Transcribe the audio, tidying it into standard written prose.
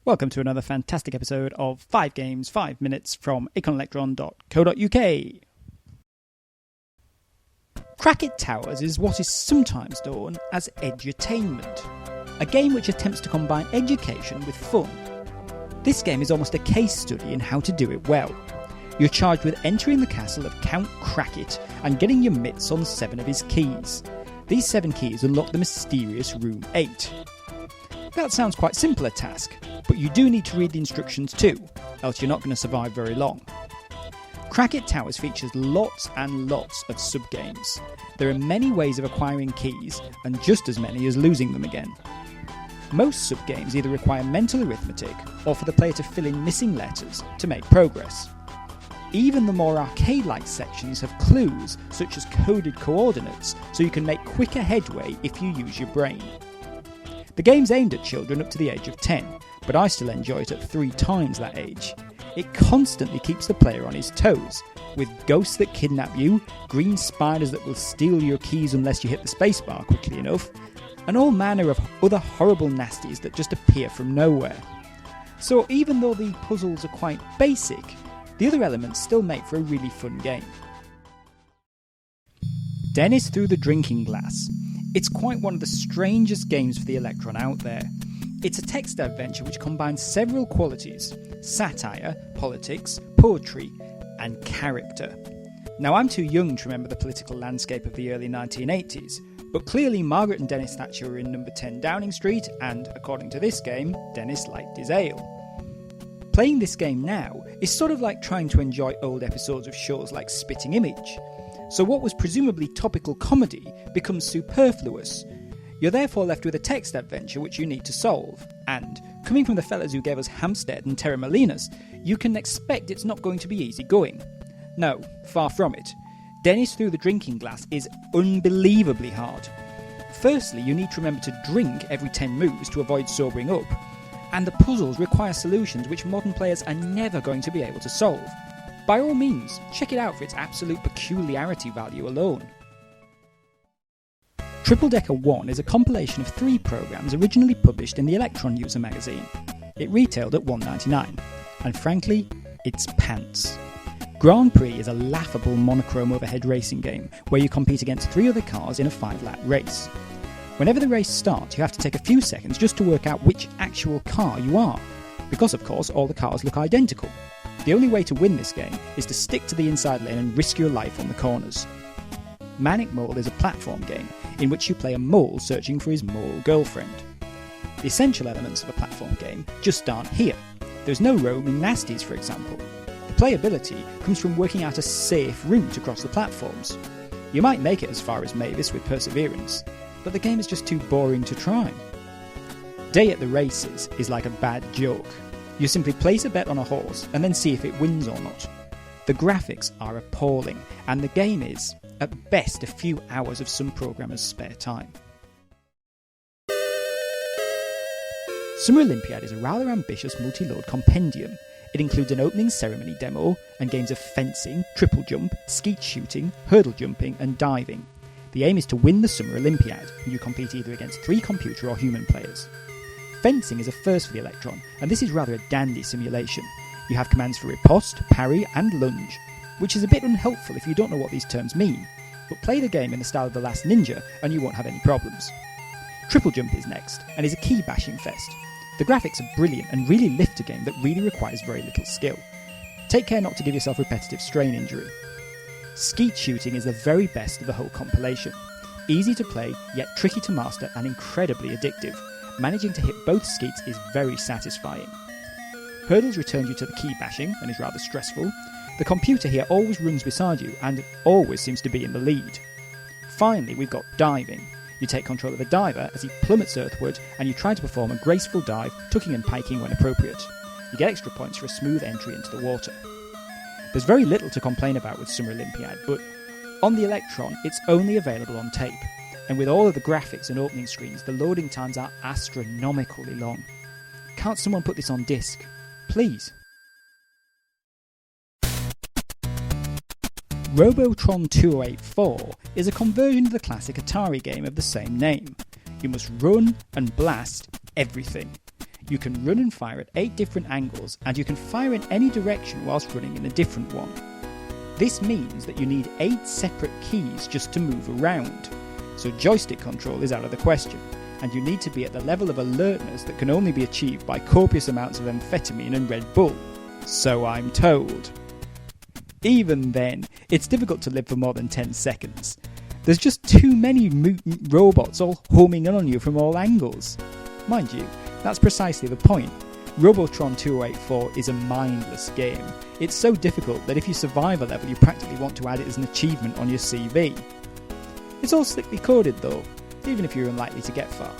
Welcome to another fantastic episode of 5 Games, 5 Minutes from acornelectron.co.uk. Crackit Towers is what is sometimes known as edutainment, a game which attempts to combine education with fun. This game is almost a case study in how to do it well. You're charged with entering the castle of Count Crackit and getting your mitts on 7 of his keys. These 7 keys unlock the mysterious Room 8. That sounds quite simple a task, but you do need to read the instructions too, else you're not going to survive very long. Crackit Towers features lots and lots of sub-games. There are many ways of acquiring keys, and just as many as losing them again. Most sub-games either require mental arithmetic, or for the player to fill in missing letters to make progress. Even the more arcade-like sections have clues, such as coded coordinates, so you can make quicker headway if you use your brain. The game's aimed at children up to the age of 10, but I still enjoy it at 3 times that age. It constantly keeps the player on his toes, with ghosts that kidnap you, green spiders that will steal your keys unless you hit the spacebar quickly enough, and all manner of other horrible nasties that just appear from nowhere. So even though the puzzles are quite basic, the other elements still make for a really fun game. DENIS Through the Drinking Glass. It's quite one of the strangest games for the Electron out there. It's a text adventure which combines several qualities: satire, politics, poetry, and character. Now, I'm too young to remember the political landscape of the early 1980s, but clearly Margaret and Dennis Thatcher were in number 10 Downing Street, and according to this game, Dennis liked his ale. Playing this game now is sort of like trying to enjoy old episodes of shows like Spitting Image. So what was presumably topical comedy becomes superfluous. You're therefore left with a text adventure which you need to solve, and, coming from the fellas who gave us Hampstead and Terra Molinas, you can expect it's not going to be easy going. No, far from it. DENIS Through the Drinking Glass is unbelievably hard. Firstly, you need to remember to drink every 10 moves to avoid sobering up, and the puzzles require solutions which modern players are never going to be able to solve. By all means, check it out for its absolute peculiarity value alone. Triple Decker 1 is a compilation of 3 programs originally published in the Electron user magazine. It retailed at $1.99, and frankly, it's pants. Grand Prix is a laughable monochrome overhead racing game where you compete against 3 other cars in a 5-lap race. Whenever the race starts, you have to take a few seconds just to work out which actual car you are, because of course all the cars look identical. The only way to win this game is to stick to the inside lane and risk your life on the corners. Manic Mole is a platform game in which you play a mole searching for his mole girlfriend. The essential elements of a platform game just aren't here. There's no roaming nasties, for example. The playability comes from working out a safe route across the platforms. You might make it as far as Mavis with perseverance, but the game is just too boring to try. Day at the Races is like a bad joke. You simply place a bet on a horse and then see if it wins or not. The graphics are appalling, and the game is, at best, a few hours of some programmer's spare time. Summer Olympiad is a rather ambitious multi-load compendium. It includes an opening ceremony demo and games of fencing, triple jump, skeet shooting, hurdle jumping and diving. The aim is to win the Summer Olympiad, and you compete either against 3 computer or human players. Fencing is a first for the Electron, and this is rather a dandy simulation. You have commands for riposte, parry and lunge, which is a bit unhelpful if you don't know what these terms mean, but play the game in the style of The Last Ninja and you won't have any problems. Triple Jump is next, and is a key bashing fest. The graphics are brilliant and really lift a game that really requires very little skill. Take care not to give yourself repetitive strain injury. Skeet shooting is the very best of the whole compilation. Easy to play, yet tricky to master and incredibly addictive. Managing to hit both skeets is very satisfying. Hurdles returns you to the key bashing and is rather stressful. The computer here always runs beside you and always seems to be in the lead. Finally, we've got diving. You take control of the diver as he plummets earthward and you try to perform a graceful dive, tucking and piking when appropriate. You get extra points for a smooth entry into the water. There's very little to complain about with Summer Olympiad, but on the Electron it's only available on tape. And with all of the graphics and opening screens, the loading times are astronomically long. Can't someone put this on disc? Please. Robotron 2084 is a conversion of the classic Atari game of the same name. You must run and blast everything. You can run and fire at 8 different angles, and you can fire in any direction whilst running in a different one. This means that you need 8 separate keys just to move around, so joystick control is out of the question, and you need to be at the level of alertness that can only be achieved by copious amounts of amphetamine and Red Bull. So I'm told. Even then, it's difficult to live for more than 10 seconds. There's just too many mutant robots all homing in on you from all angles. Mind you, that's precisely the point. Robotron 2084 is a mindless game. It's so difficult that if you survive a level, you practically want to add it as an achievement on your CV. It's all slickly coded though, even if you're unlikely to get far.